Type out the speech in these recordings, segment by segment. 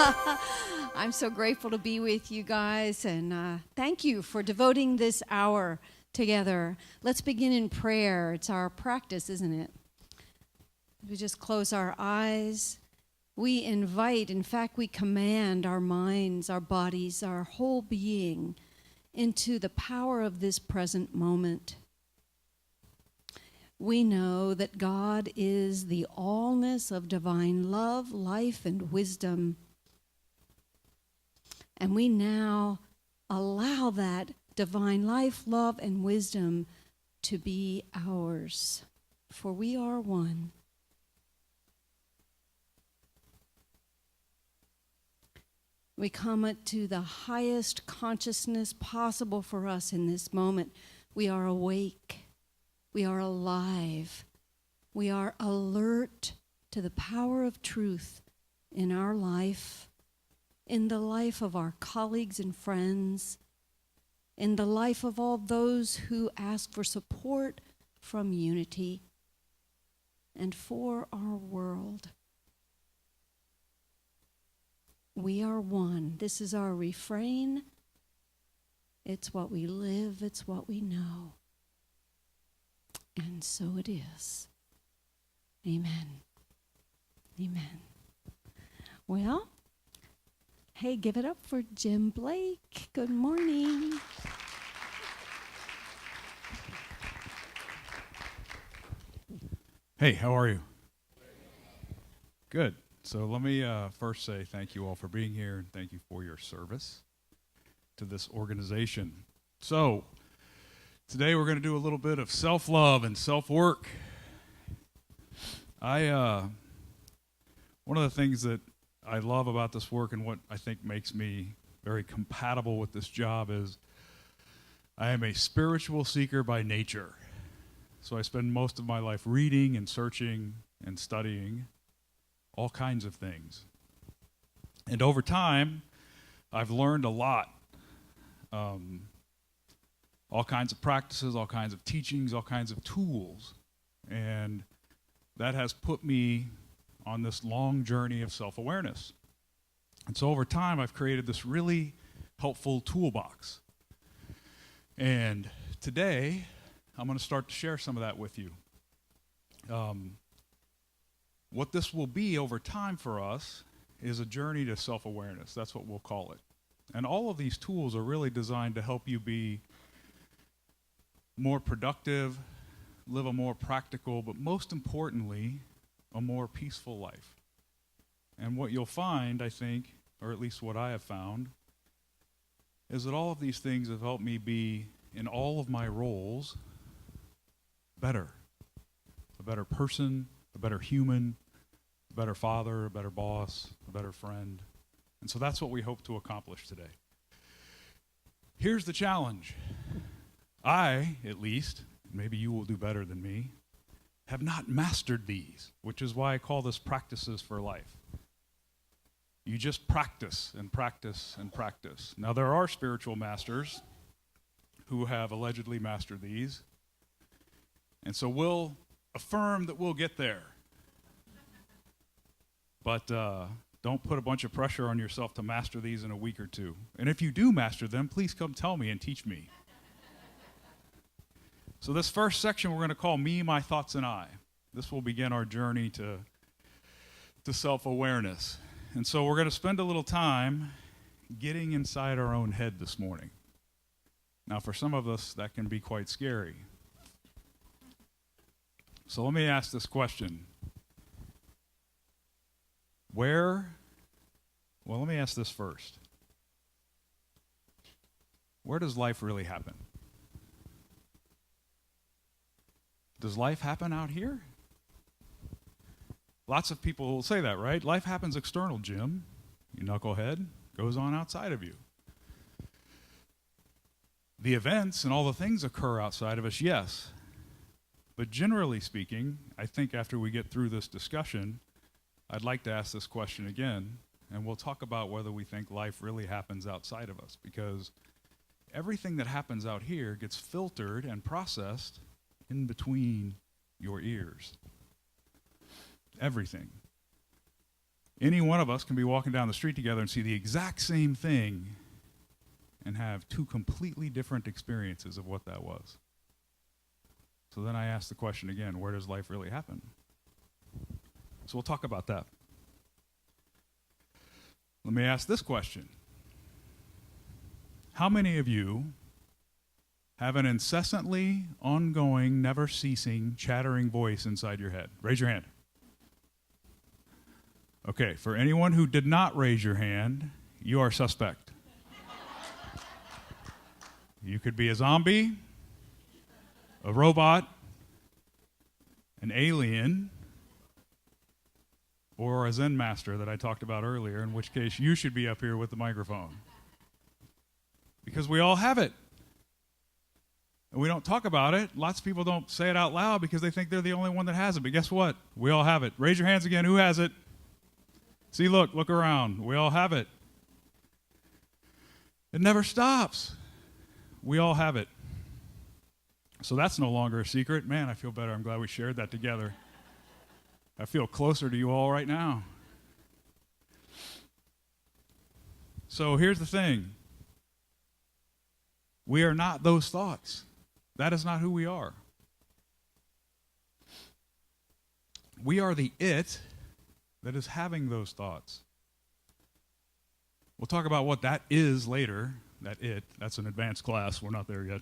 I'm so grateful to be with you guys, and thank you for devoting this hour together. Let's begin in prayer. It's our practice, isn't it? We just close our eyes. We invite, in fact, we command our minds, our bodies, our whole being into the power of this present moment. We know that God is the allness of divine love, life, and wisdom. And we now allow that divine life, love, and wisdom to be ours, for we are one. We come to the highest consciousness possible for us in this moment. We are awake. We are alive. We are alert to the power of truth in our life, in the life of our colleagues and friends, in the life of all those who ask for support from unity, and for our world. We are one. This is our refrain. It's what we live. It's what we know. And so it is. Amen. Amen. Well, hey, give it up for Jim Blake. Good morning. Hey, how are you? Good. So let me first say thank you all for being here, and thank you for your service to this organization. So today we're going to do a little bit of self-love and self-work. One of the things that I love about this work and what I think makes me very compatible with this job is I am a spiritual seeker by nature. So I spend most of my life reading and searching and studying all kinds of things. And over time, I've learned a lot. All kinds of practices, all kinds of teachings, all kinds of tools. And that has put me on this long journey of self-awareness. And so over time, I've created this really helpful toolbox. And today, I'm going to start to share some of that with you. What this will be over time for us is a journey to self-awareness. That's what we'll call it. And all of these tools are really designed to help you be more productive, live a more practical, but most importantly, a more peaceful life. And what you'll find, I think, or at least what I have found, is that all of these things have helped me be, in all of my roles, better. A better person, a better human, a better father, a better boss, a better friend. And so that's what we hope to accomplish today. Here's the challenge. I, at least, maybe you will do better than me, have not mastered these, which is why I call this practices for life. You just practice and practice and practice. Now, there are spiritual masters who have allegedly mastered these, and so we'll affirm that we'll get there. But don't put a bunch of pressure on yourself to master these in a week or two. And if you do master them, please come tell me and teach me. So this first section we're going to call Me, My Thoughts, and I. This will begin our journey to self-awareness. And so we're going to spend a little time getting inside our own head this morning. Now, for some of us, that can be quite scary. So let me ask this question. Well, let me ask this first. Where does life really happen? Does life happen out here? Lots of people will say that, right? Life happens external, Jim. You knucklehead. Goes on outside of you. The events and all the things occur outside of us, yes. But generally speaking, I think after we get through this discussion, I'd like to ask this question again, and we'll talk about whether we think life really happens outside of us, because everything that happens out here gets filtered and processed in between your ears. Everything. Any one of us can be walking down the street together and see the exact same thing and have two completely different experiences of what that was. So then I ask the question again, where does life really happen? So we'll talk about that. Let me ask this question. How many of you have an incessantly ongoing, never ceasing, chattering voice inside your head? Raise your hand. Okay, for anyone who did not raise your hand, you are suspect. You could be a zombie, a robot, an alien, or a Zen master that I talked about earlier, in which case you should be up here with the microphone. Because we all have it. And we don't talk about it. Lots of people don't say it out loud because they think they're the only one that has it. But guess what? We all have it. Raise your hands again. Who has it? See, look around. We all have it. It never stops. We all have it. So that's no longer a secret. Man, I feel better. I'm glad we shared that together. I feel closer to you all right now. So here's the thing. We are not those thoughts. That is not who we are. We are the it that is having those thoughts. We'll talk about what that is later, that's an advanced class, we're not there yet.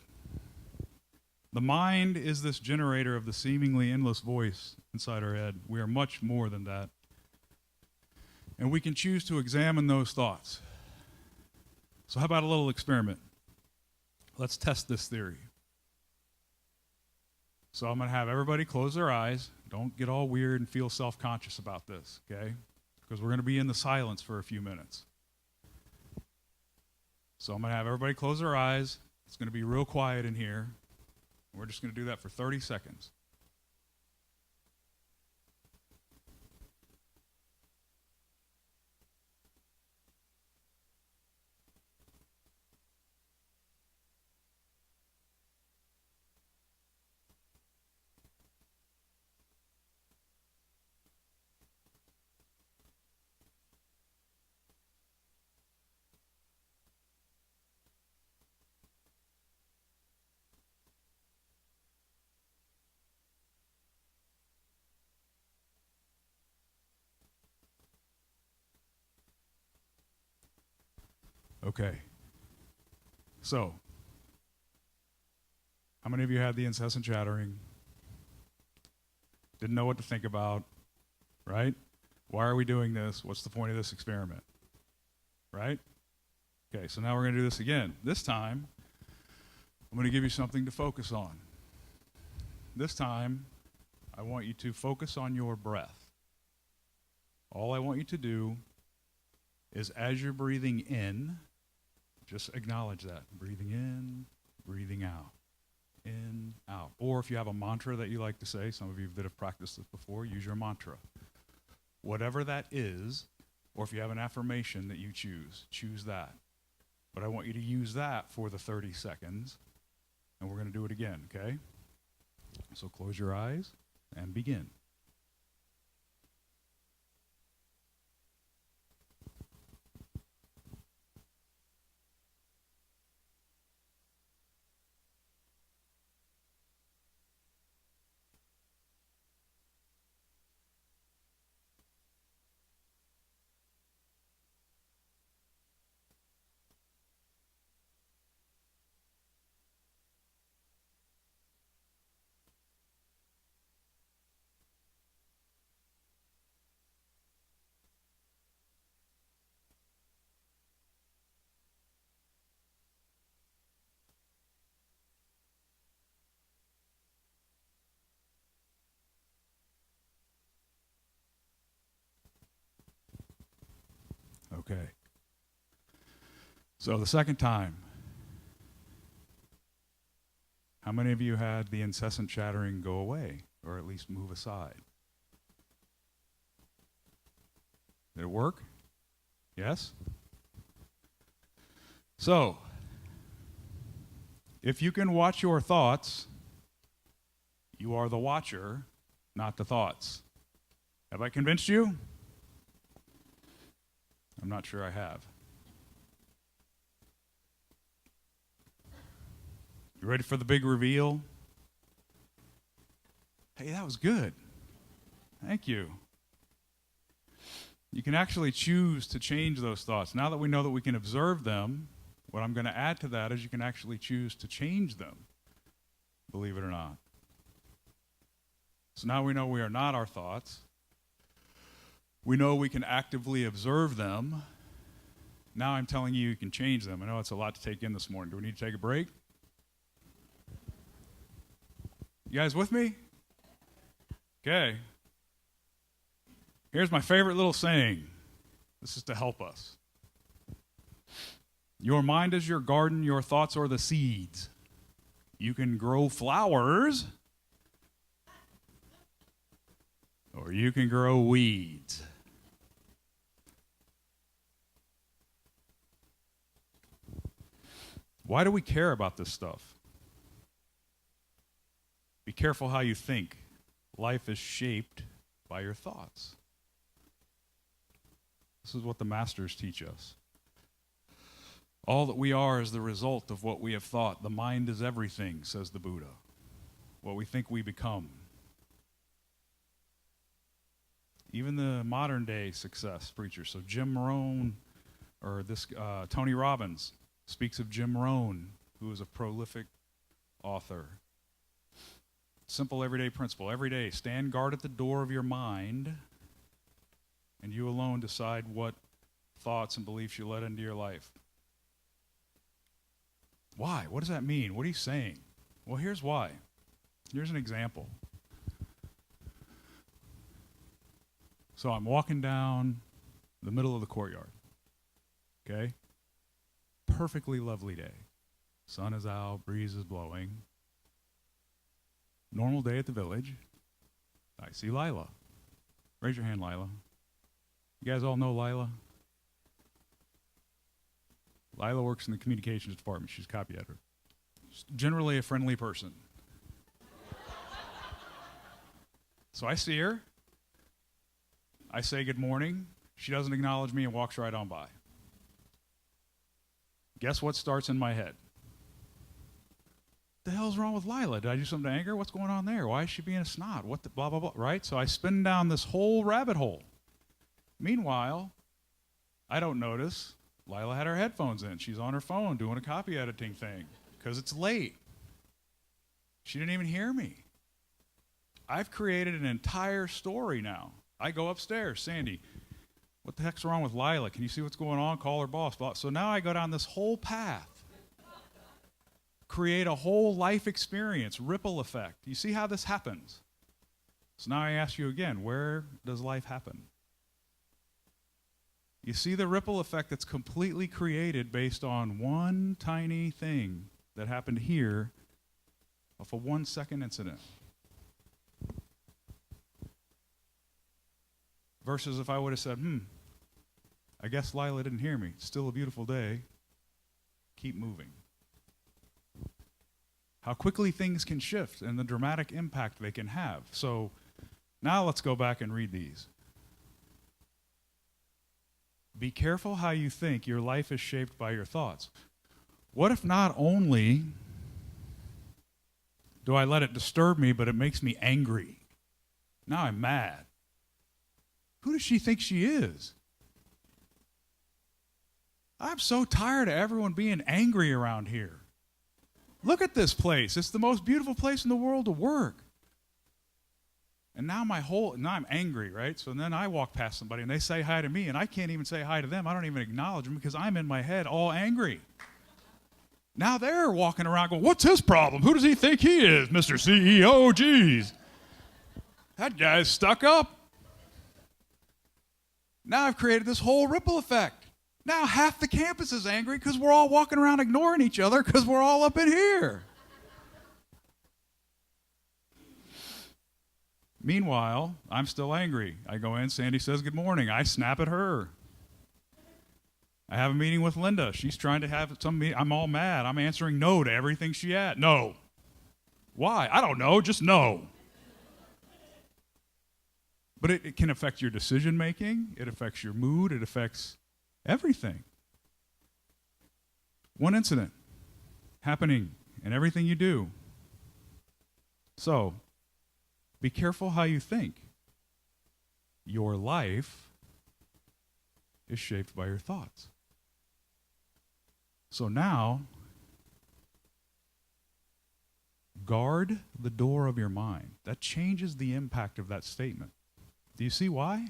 The mind is this generator of the seemingly endless voice inside our head. We are much more than that. And we can choose to examine those thoughts. So how about a little experiment? Let's test this theory. So I'm going to have everybody close their eyes. Don't get all weird and feel self-conscious about this, okay? Because we're going to be in the silence for a few minutes. So I'm going to have everybody close their eyes. It's going to be real quiet in here. We're just going to do that for 30 seconds. Okay. So, how many of you had the incessant chattering? Didn't know what to think about, right? Why are we doing this? What's the point of this experiment? Right? Okay, so now we're going to do this again. This time, I'm going to give you something to focus on. This time, I want you to focus on your breath. All I want you to do is as you're breathing in, just acknowledge that. Breathing in, breathing out. In, out. Or if you have a mantra that you like to say, some of you that have practiced this before, use your mantra. Whatever that is, or if you have an affirmation that you choose that. But I want you to use that for the 30 seconds, and we're going to do it again, okay? So close your eyes and begin. Okay. So the second time, how many of you had the incessant chattering go away, or at least move aside? Did it work? Yes? So, if you can watch your thoughts, you are the watcher, not the thoughts. Have I convinced you? I'm not sure I have. You ready for the big reveal? Hey, that was good. Thank you. You can actually choose to change those thoughts. Now that we know that we can observe them, what I'm going to add to that is you can actually choose to change them, believe it or not. So now we know we are not our thoughts. We know we can actively observe them. Now I'm telling you you can change them. I know it's a lot to take in this morning. Do we need to take a break? You guys with me? Okay. Here's my favorite little saying. This is to help us. Your mind is your garden, your thoughts are the seeds. You can grow flowers, or you can grow weeds. Why do we care about this stuff? Be careful how you think. Life is shaped by your thoughts. This is what the masters teach us. All that we are is the result of what we have thought. The mind is everything, says the Buddha. What we think we become. Even the modern day success preachers. So Jim Rohn, or Tony Robbins, speaks of Jim Rohn, who is a prolific author. Simple everyday principle. Every day, stand guard at the door of your mind, and you alone decide what thoughts and beliefs you let into your life. Why? What does that mean? What are you saying? Well, here's why. Here's an example. So I'm walking down the middle of the courtyard. Okay? Perfectly lovely day. Sun is out, breeze is blowing. Normal day at the village. I see Lila. Raise your hand, Lila. You guys all know Lila? Lila works in the communications department. She's a copy editor. She's generally a friendly person. So I see her. I say good morning. She doesn't acknowledge me and walks right on by. Guess what starts in my head? What the hell's wrong with Lila? Did I do something to anger her? What's going on there? Why is she being a snot? What the blah, blah, blah, right? So I spin down this whole rabbit hole. Meanwhile, I don't notice Lila had her headphones in. She's on her phone doing a copy editing thing because it's late. She didn't even hear me. I've created an entire story now. I go upstairs, Sandy, what the heck's wrong with Lila? Can you see what's going on? Call her boss. So now I go down this whole path. Create a whole life experience, ripple effect. You see how this happens? So now I ask you again, where does life happen? You see the ripple effect that's completely created based on one tiny thing that happened here of a 1-second incident. Versus if I would have said, I guess Lila didn't hear me. It's still a beautiful day. Keep moving. How quickly things can shift and the dramatic impact they can have. So now let's go back and read these. Be careful how you think. Your life is shaped by your thoughts. What if not only do I let it disturb me, but it makes me angry? Now I'm mad. Who does she think she is? I'm so tired of everyone being angry around here. Look at this place. It's the most beautiful place in the world to work. And now I'm angry, right? So then I walk past somebody and they say hi to me and I can't even say hi to them. I don't even acknowledge them because I'm in my head all angry. Now they're walking around going, what's his problem? Who does he think he is, Mr. CEO? Geez. That guy's stuck up. Now I've created this whole ripple effect. Now half the campus is angry because we're all walking around ignoring each other because we're all up in here. Meanwhile, I'm still angry. I go in, Sandy says good morning. I snap at her. I have a meeting with Linda. She's trying to have some meeting. I'm all mad. I'm answering no to everything she had. No. Why? I don't know. Just no. But it can affect your decision making. It affects your mood. It affects Everything. One incident happening in everything you do. So, be careful how you think. Your life is shaped by your thoughts. So now, guard the door of your mind. That changes the impact of that statement. Do you see why?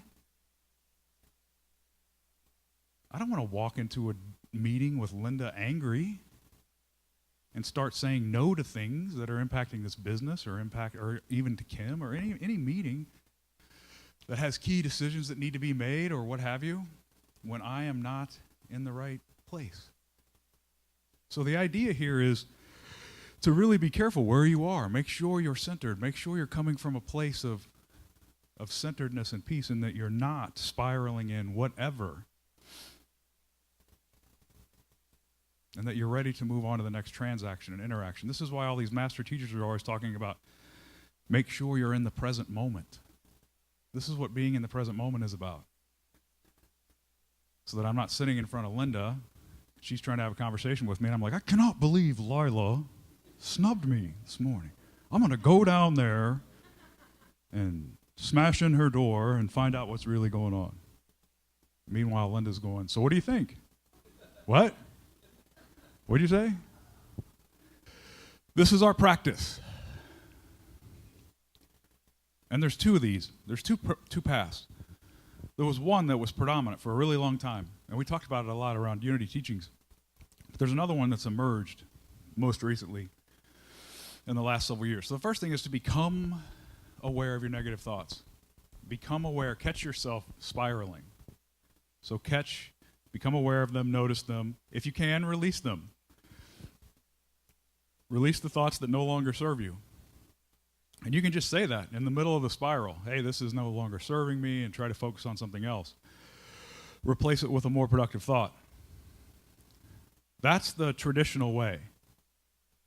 I don't want to walk into a meeting with Linda angry and start saying no to things that are impacting this business or even to Kim or any meeting that has key decisions that need to be made or what have you, when I am not in the right place. So the idea here is to really be careful where you are. Make sure you're centered. Make sure you're coming from a place of centeredness and peace, and that you're not spiraling in whatever. And that you're ready to move on to the next transaction and interaction. This is why all these master teachers are always talking about make sure you're in the present moment. This is what being in the present moment is about. So that I'm not sitting in front of Linda, she's trying to have a conversation with me, and I'm like, I cannot believe Lila snubbed me this morning. I'm going to go down there and smash in her door and find out what's really going on. Meanwhile, Linda's going, so what do you think? What? What did you say? This is our practice. And there's two of these. There's two paths. There was one that was predominant for a really long time, and we talked about it a lot around unity teachings. But there's another one that's emerged most recently in the last several years. So the first thing is to become aware of your negative thoughts. Become aware. Catch yourself spiraling. So become aware of them, notice them. If you can, release them. Release the thoughts that no longer serve you. And you can just say that in the middle of the spiral. Hey, this is no longer serving me, and try to focus on something else. Replace it with a more productive thought. That's the traditional way.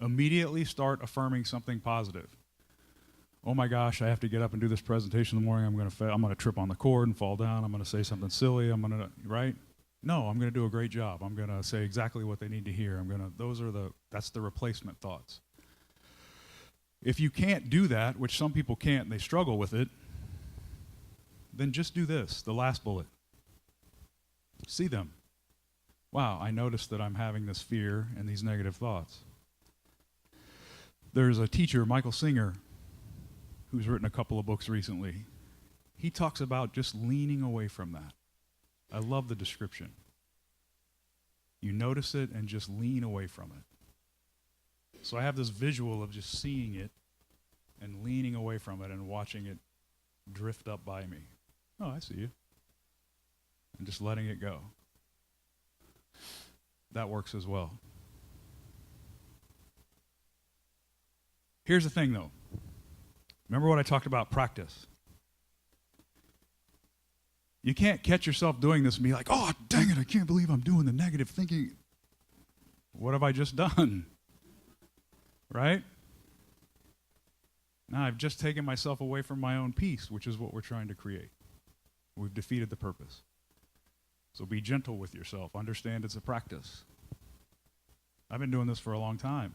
Immediately start affirming something positive. Oh my gosh, I have to get up and do this presentation in the morning. I'm going to trip on the cord and fall down. I'm going to say something silly. Right? No, I'm going to do a great job. I'm going to say exactly what they need to hear. That's the replacement thoughts. If you can't do that, which some people can't and they struggle with it, then just do this, the last bullet. See them. Wow, I noticed that I'm having this fear and these negative thoughts. There's a teacher, Michael Singer, who's written a couple of books recently. He talks about just leaning away from that. I love the description. You notice it and just lean away from it. So I have this visual of just seeing it and leaning away from it and watching it drift up by me. Oh, I see you. And just letting it go. That works as well. Here's the thing, though. Remember what I talked about practice. You can't catch yourself doing this and be like, oh, dang it, I can't believe I'm doing the negative thinking. What have I just done? Right? Now I've just taken myself away from my own peace, which is what we're trying to create. We've defeated the purpose. So be gentle with yourself. Understand it's a practice. I've been doing this for a long time.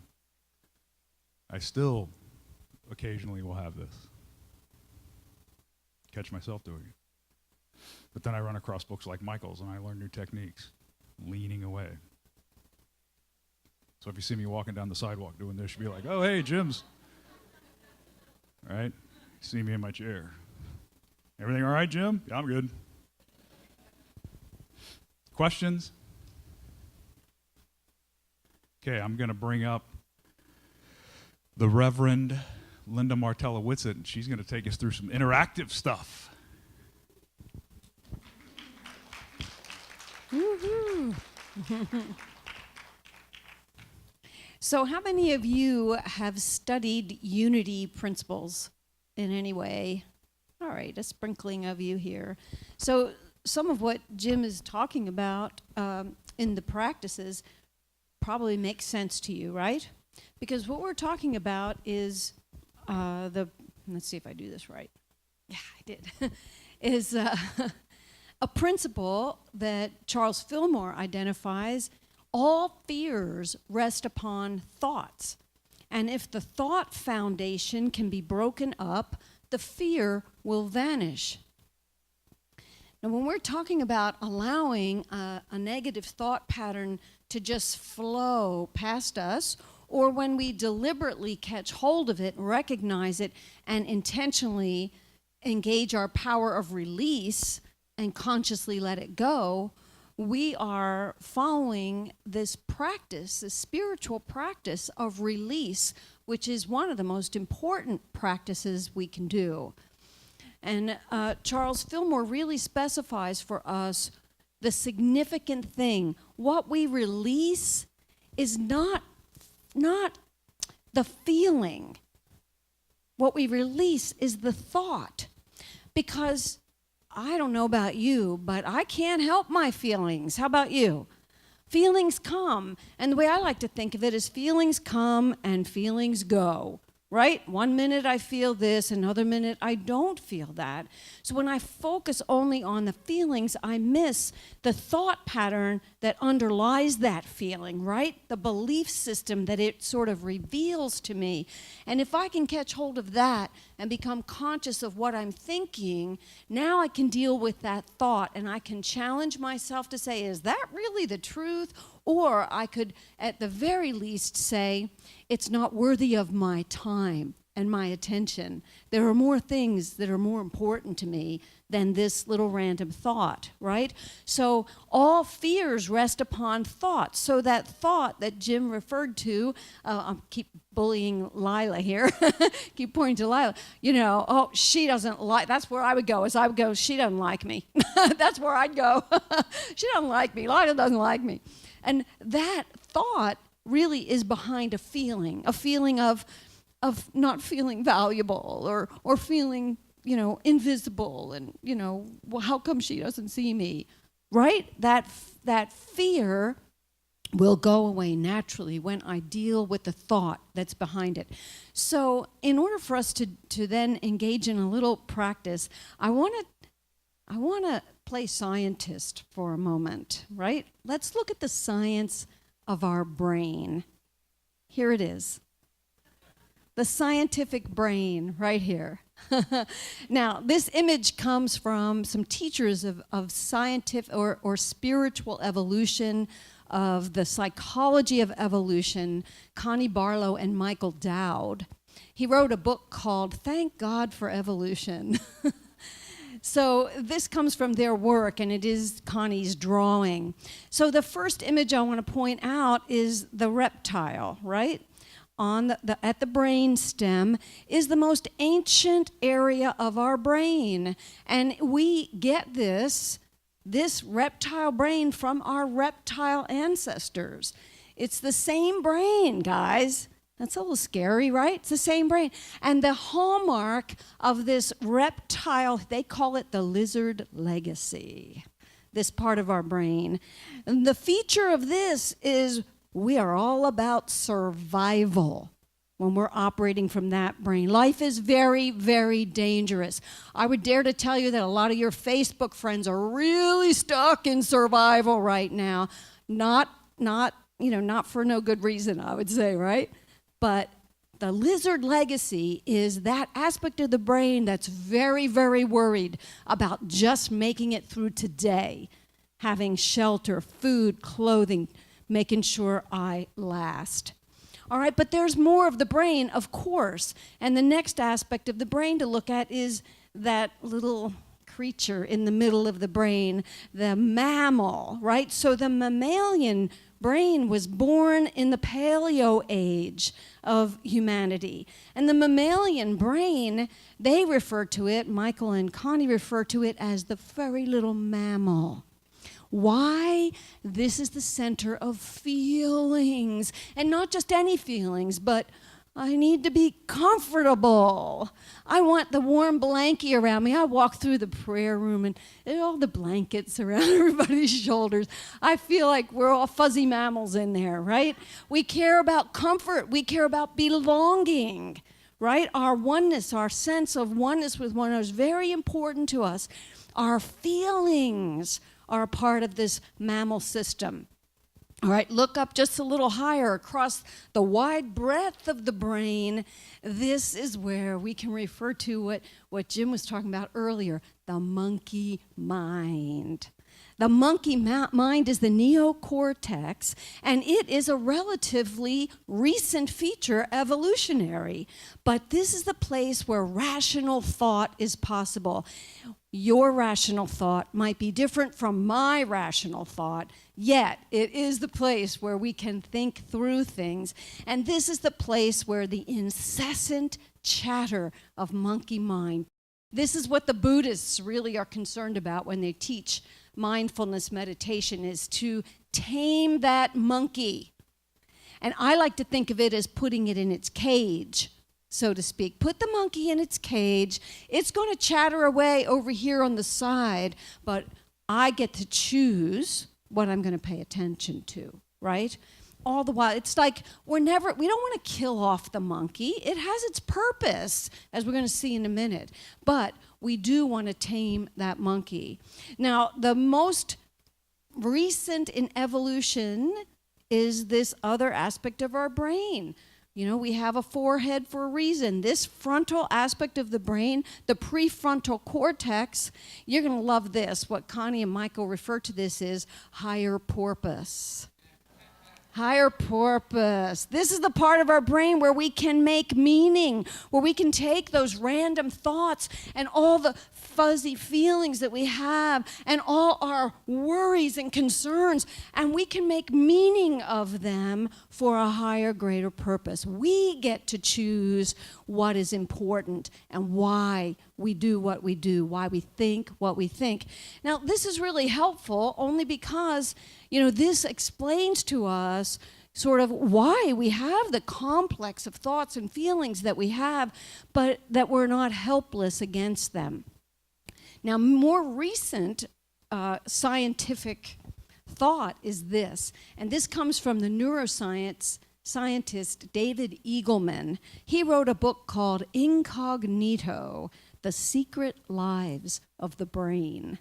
I still occasionally will have this. Catch myself doing it. But then I run across books like Michael's and I learn new techniques. Leaning away. So if you see me walking down the sidewalk doing this, you'll be like, oh, hey, Jim's. Right? See me in my chair. Everything all right, Jim? Yeah, I'm good. Questions? Okay, I'm going to bring up the Reverend Linda Martella-Whitsett, and she's going to take us through some interactive stuff. Woo-hoo. So how many of you have studied unity principles in any way? All right, a sprinkling of you here. So some of what Jim is talking about in the practices probably makes sense to you, right? Because what we're talking about is let's see if I do this right. Yeah, I did. is a principle that Charles Fillmore identifies: all fears rest upon thoughts. And if the thought foundation can be broken up, the fear will vanish. Now, when we're talking about allowing a negative thought pattern to just flow past us, or when we deliberately catch hold of it, recognize it, and intentionally engage our power of release and consciously let it go, we are following this practice, this spiritual practice of release, which is one of the most important practices we can do. And Charles Fillmore really specifies for us the significant thing. What we release is not the feeling. What we release is the thought. Because I don't know about you, but I can't help my feelings. How about you? Feelings come, and the way I like to think of it is feelings come and feelings go, right? One minute I feel this, another minute I don't feel that. So when I focus only on the feelings, I miss the thought pattern that underlies that feeling, right? The belief system that it sort of reveals to me. And if I can catch hold of that and become conscious of what I'm thinking, now I can deal with that thought, and I can challenge myself to say, is that really the truth? Or I could, at the very least, say, it's not worthy of my time and my attention. There are more things that are more important to me than this little random thought, right? So all fears rest upon thoughts. So that thought that Jim referred to, I'll keep bullying Lila here, keep pointing to Lila, oh, she doesn't like, that's where I would go, she doesn't like me. That's where I'd go. She doesn't like me, Lila doesn't like me. And that thought really is behind a feeling of not feeling valuable or feeling, invisible, and, well, how come she doesn't see me, right? That fear will go away naturally when I deal with the thought that's behind it. So in order for us to then engage in a little practice, I want to play scientist for a moment, right? Let's look at the science of our brain. Here it is. The scientific brain right here. Now, this image comes from some teachers of scientific or spiritual evolution, of the psychology of evolution, Connie Barlow and Michael Dowd. He wrote a book called Thank God for Evolution. So this comes from their work, and it is Connie's drawing. So the first image I want to point out is the reptile, right? On at the brain stem is the most ancient area of our brain. And we get this reptile brain from our reptile ancestors. It's the same brain, guys. That's a little scary, right? It's the same brain. And the hallmark of this reptile, they call it the lizard legacy, this part of our brain. And the feature of this is we are all about survival when we're operating from that brain. Life is very, very dangerous. I would dare to tell you that a lot of your Facebook friends are really stuck in survival right now. Not for no good reason, I would say, right? But the lizard legacy is that aspect of the brain that's very, very worried about just making it through today, having shelter, food, clothing, making sure I last. All right, but there's more of the brain, of course. And the next aspect of the brain to look at is that little creature in the middle of the brain, the mammal, right? So the mammalian brain was born in the Paleo age of humanity. And the mammalian brain, they refer to it, Michael and Connie refer to it as the furry little mammal. Why? This is the center of feelings. And not just any feelings, but I need to be comfortable. I want the warm blankie around me. I walk through the prayer room and all the blankets around everybody's shoulders. I feel like we're all fuzzy mammals in there, right? We care about comfort. We care about belonging, right? Our oneness, our sense of oneness with one another is very important to us. Our feelings are a part of this mammal system. All right, look up just a little higher across the wide breadth of the brain. This is where we can refer to what Jim was talking about earlier, the monkey mind. The monkey mind is the neocortex, and it is a relatively recent feature, evolutionary. But this is the place where rational thought is possible. Your rational thought might be different from my rational thought, yet it is the place where we can think through things. And this is the place where the incessant chatter of monkey mind. This is what the Buddhists really are concerned about when they teach mindfulness meditation, is to tame that monkey. And I like to think of it as putting it in its cage, so to speak. Put the monkey in its cage. It's going to chatter away over here on the side, but I get to choose what I'm going to pay attention to, right? All the while, it's like we don't want to kill off the monkey. It has its purpose, as we're going to see in a minute. But we do want to tame that monkey. Now, the most recent in evolution is this other aspect of our brain. You know, we have a forehead for a reason. This frontal aspect of the brain, the prefrontal cortex, you're going to love this. What Connie and Michael refer to this as higher purpose. Higher purpose. This is the part of our brain where we can make meaning, where we can take those random thoughts and all the fuzzy feelings that we have and all our worries and concerns, and we can make meaning of them for a higher, greater purpose. We get to choose what is important and why we do what we do, why we think what we think. Now, this is really helpful only because, this explains to us sort of why we have the complex of thoughts and feelings that we have, but that we're not helpless against them. Now, more recent scientific thought is this, and this comes from the neuroscience scientist David Eagleman. He wrote a book called Incognito: The Secret Lives of the Brain.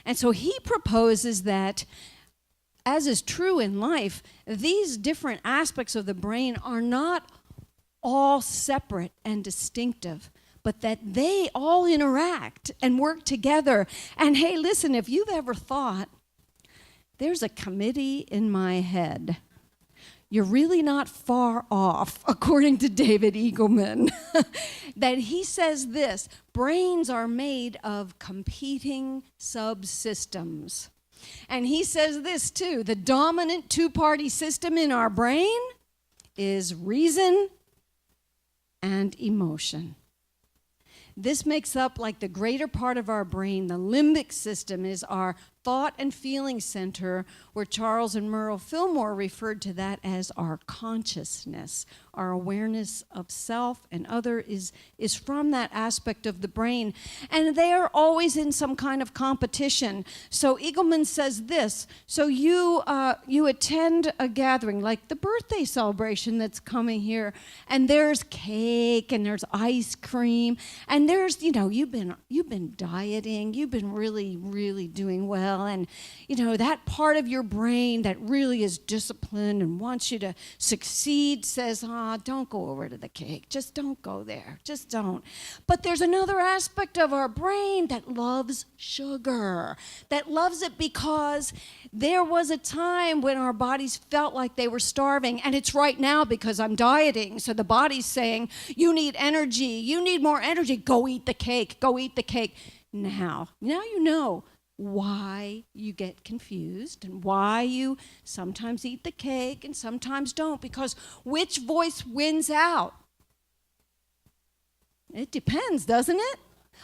And so he proposes that, as is true in life, these different aspects of the brain are not all separate and distinctive, but that they all interact and work together. And hey, listen, if you've ever thought, there's a committee in my head, you're really not far off, according to David Eagleman. That he says this: brains are made of competing subsystems. And he says this too: the dominant two-party system in our brain is reason and emotion. This makes up like the greater part of our brain. The limbic system is our thought and feeling center, where Charles and Merle Fillmore referred to that as our consciousness. Our awareness of self and other is from that aspect of the brain. And they are always in some kind of competition. So Eagleman says this: so you attend a gathering, like the birthday celebration that's coming here, and there's cake and there's ice cream, and there's, you've been dieting, you've been really, really doing well. And, that part of your brain that really is disciplined and wants you to succeed says, don't go over to the cake. Just don't go there. Just don't. But there's another aspect of our brain that loves sugar, that loves it because there was a time when our bodies felt like they were starving, and it's right now because I'm dieting. So the body's saying, you need energy. You need more energy. Go eat the cake. Go eat the cake. Now you know why you get confused and why you sometimes eat the cake and sometimes don't, because which voice wins out? It depends, doesn't it?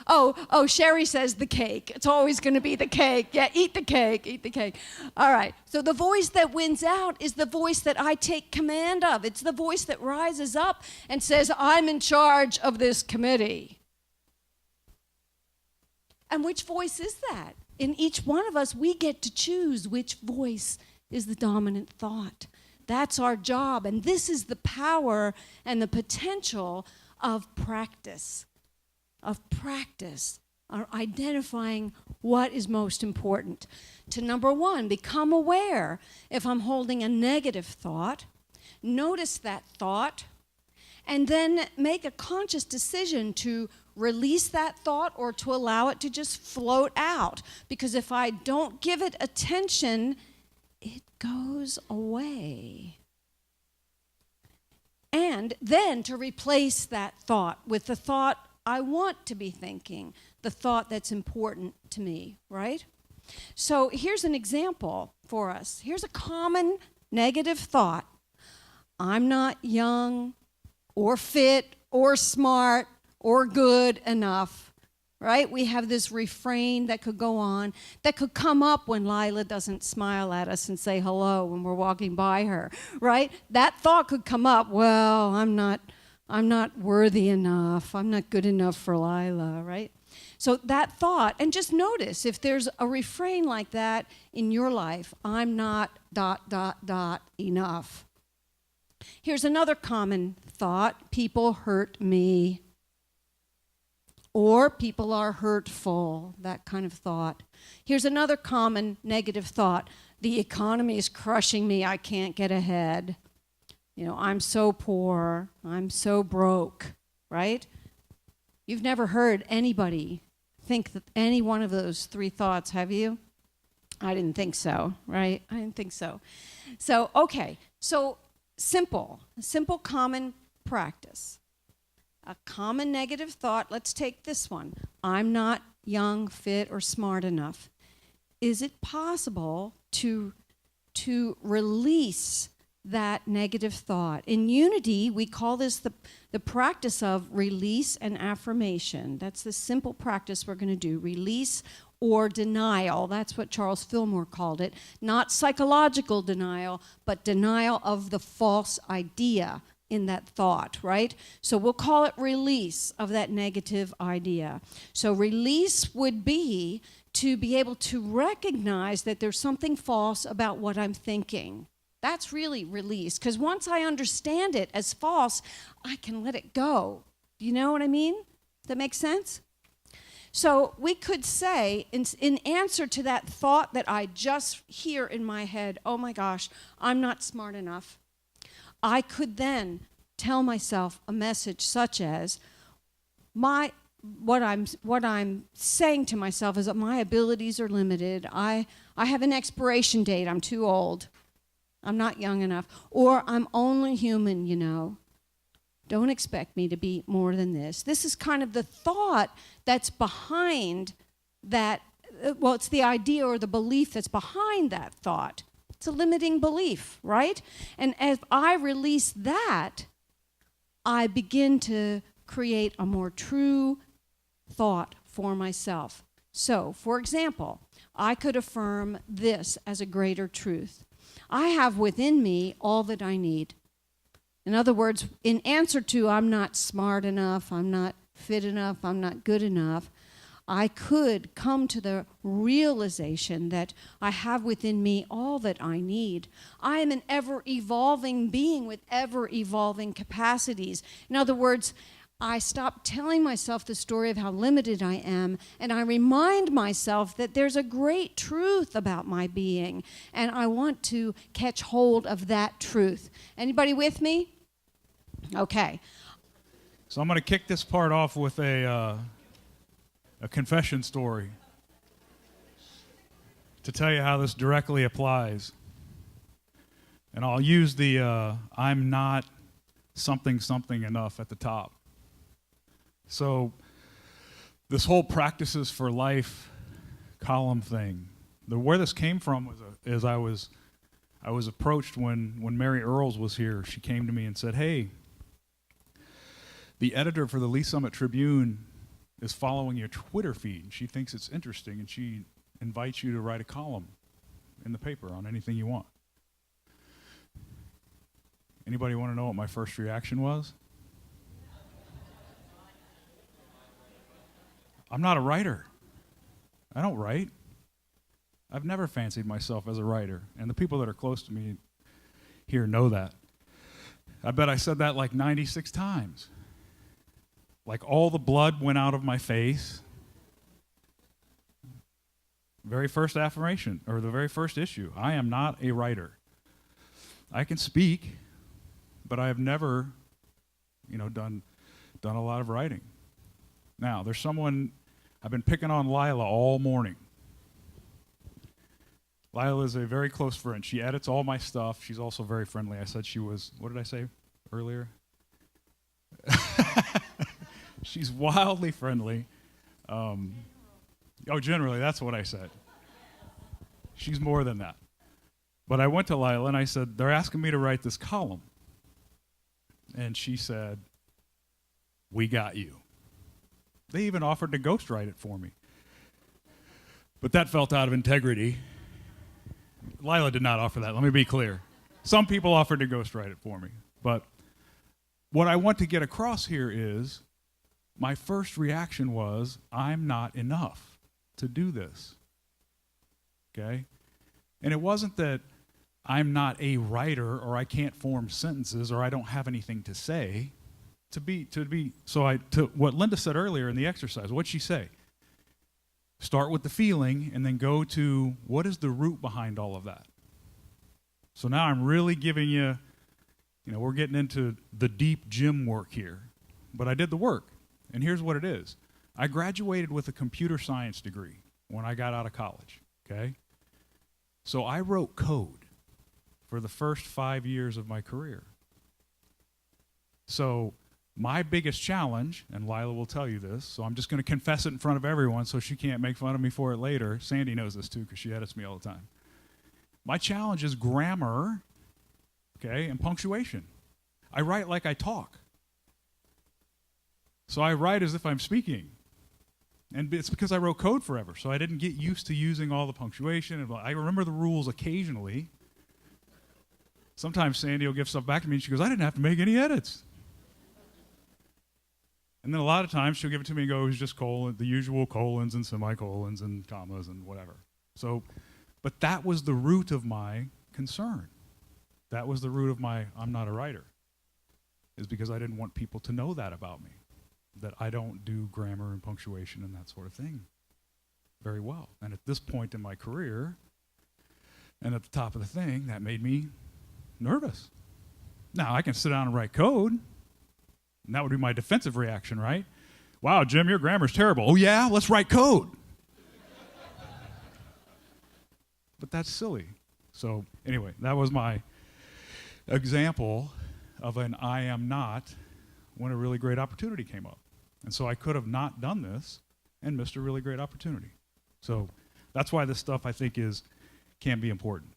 Oh, Sherry says the cake. It's always going to be the cake. Yeah, eat the cake, eat the cake. All right, so the voice that wins out is the voice that I take command of. It's the voice that rises up and says, I'm in charge of this committee. And which voice is that? In each one of us, we get to choose which voice is the dominant thought. That's our job, and this is the power and the potential of practice, or identifying what is most important. To number one, become aware if I'm holding a negative thought, notice that thought, and then make a conscious decision to release that thought or to allow it to just float out. Because if I don't give it attention, it goes away. And then to replace that thought with the thought I want to be thinking, the thought that's important to me, right? So here's an example for us. Here's a common negative thought. I'm not young or fit or smart or good enough, right? We have this refrain that could go on, that could come up when Lila doesn't smile at us and say hello when we're walking by her, right? That thought could come up, well, I'm not worthy enough. I'm not good enough for Lila, right? So that thought, and just notice if there's a refrain like that in your life, I'm not ... enough. Here's another common thought, people hurt me. Or people are hurtful, that kind of thought. Here's another common negative thought, the economy is crushing me, I can't get ahead. I'm so poor, I'm so broke, right? You've never heard anybody think that any one of those three thoughts, have you? I didn't think so, right? I didn't think so. So, okay, so simple common practice. A common negative thought, let's take this one. I'm not young, fit, or smart enough. Is it possible to release that negative thought? In Unity, we call this the practice of release and affirmation. That's the simple practice we're going to do. Release or denial. That's what Charles Fillmore called it. Not psychological denial, but denial of the false idea in that thought, right? So we'll call it release of that negative idea. So release would be to be able to recognize that there's something false about what I'm thinking. That's really release, because once I understand it as false, I can let it go. Do you know what I mean? Does that make sense? So we could say, in answer to that thought that I just hear in my head, oh my gosh, I'm not smart enough, I could then tell myself a message such as, what I'm saying to myself is that my abilities are limited. I have an expiration date. I'm too old. I'm not young enough. Or I'm only human, Don't expect me to be more than this. This is kind of the thought that's behind that. Well, it's the idea or the belief that's behind that thought. It's a limiting belief, right? And as I release that, I begin to create a more true thought for myself. So, for example, I could affirm this as a greater truth. I have within me all that I need. In other words, in answer to I'm not smart enough, I'm not fit enough, I'm not good enough, I could come to the realization that I have within me all that I need. I am an ever-evolving being with ever-evolving capacities. In other words, I stop telling myself the story of how limited I am, and I remind myself that there's a great truth about my being, and I want to catch hold of that truth. Anybody with me? Okay. So I'm going to kick this part off with a confession story to tell you how this directly applies. And I'll use the I'm not something enough at the top. So this whole practices for life column thing, where this came from is I was approached when Mary Earls was here. She came to me and said, hey, the editor for the Lee Summit Tribune is following your Twitter feed. She thinks it's interesting, and she invites you to write a column in the paper on anything you want. Anybody want to know what my first reaction was? I'm not a writer. I don't write. I've never fancied myself as a writer, and the people that are close to me here know that. I bet I said that like 96 times. Like all the blood went out of my face. Very first affirmation, or the very first issue, I am not a writer. I can speak, but I have never, done a lot of writing. Now, there's someone, I've been picking on Lila all morning. Lila is a very close friend. She edits all my stuff. She's also very friendly. I said she was, what did I say earlier? She's wildly friendly. Generally, that's what I said. She's more than that. But I went to Lila and I said, they're asking me to write this column. And she said, we got you. They even offered to ghostwrite it for me. But that felt out of integrity. Lila did not offer that, let me be clear. Some people offered to ghostwrite it for me. But what I want to get across here is, my first reaction was, I'm not enough to do this. Okay? And it wasn't that I'm not a writer or I can't form sentences or I don't have anything to say. To what Linda said earlier in the exercise, what'd she say? Start with the feeling and then go to what is the root behind all of that. So now I'm really giving you, we're getting into the deep gym work here. But I did the work. And here's what it is. I graduated with a computer science degree when I got out of college, okay? So I wrote code for the first 5 years of my career. So my biggest challenge, and Lila will tell you this, so I'm just going to confess it in front of everyone so she can't make fun of me for it later. Sandy knows this too because she edits me all the time. My challenge is grammar, okay, and punctuation. I write like I talk. So I write as if I'm speaking. And it's because I wrote code forever, so I didn't get used to using all the punctuation. I remember the rules occasionally. Sometimes Sandy will give stuff back to me, and she goes, I didn't have to make any edits. And then a lot of times she'll give it to me and go, it was just the usual colons and semicolons and commas and whatever. So, but that was the root of my concern. That was the root of my I'm not a writer, is because I didn't want people to know that about me, that I don't do grammar and punctuation and that sort of thing very well. And at this point in my career, and at the top of the thing, that made me nervous. Now, I can sit down and write code, and that would be my defensive reaction, right? Wow, Jim, your grammar's terrible. Oh yeah, let's write code. But that's silly. So anyway, that was my example of an I am not when a really great opportunity came up. And so I could have not done this and missed a really great opportunity. So that's why this stuff, I think, can be important.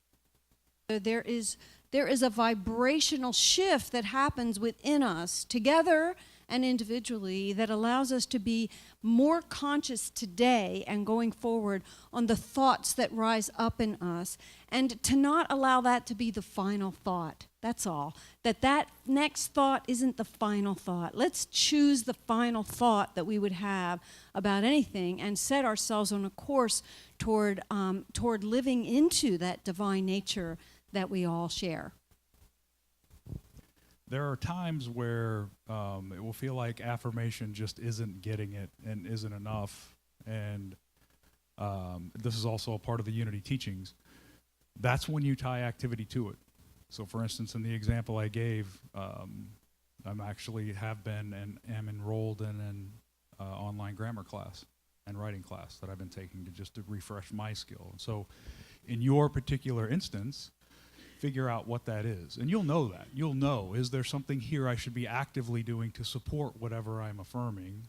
There is a vibrational shift that happens within us, together and individually, that allows us to be more conscious today and going forward on the thoughts that rise up in us, and to not allow that to be the final thought. That's all. That next thought isn't the final thought. Let's choose the final thought that we would have about anything and set ourselves on a course toward living into that divine nature that we all share. There are times where it will feel like affirmation just isn't getting it and isn't enough. And this is also a part of the Unity teachings. That's when you tie activity to it. So for instance, in the example I gave, I'm actually have been and am enrolled in an online grammar class and writing class that I've been taking to refresh my skill. And so in your particular instance, figure out what that is. And you'll know that. You'll know, is there something here I should be actively doing to support whatever I'm affirming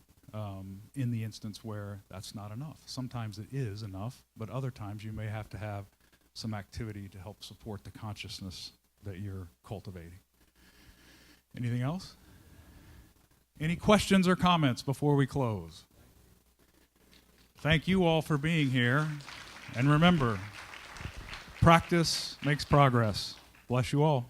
in the instance where that's not enough. Sometimes it is enough, but other times you may have to have some activity to help support the consciousness that you're cultivating. Anything else? Any questions or comments before we close? Thank you all for being here. And remember, practice makes progress. Bless you all.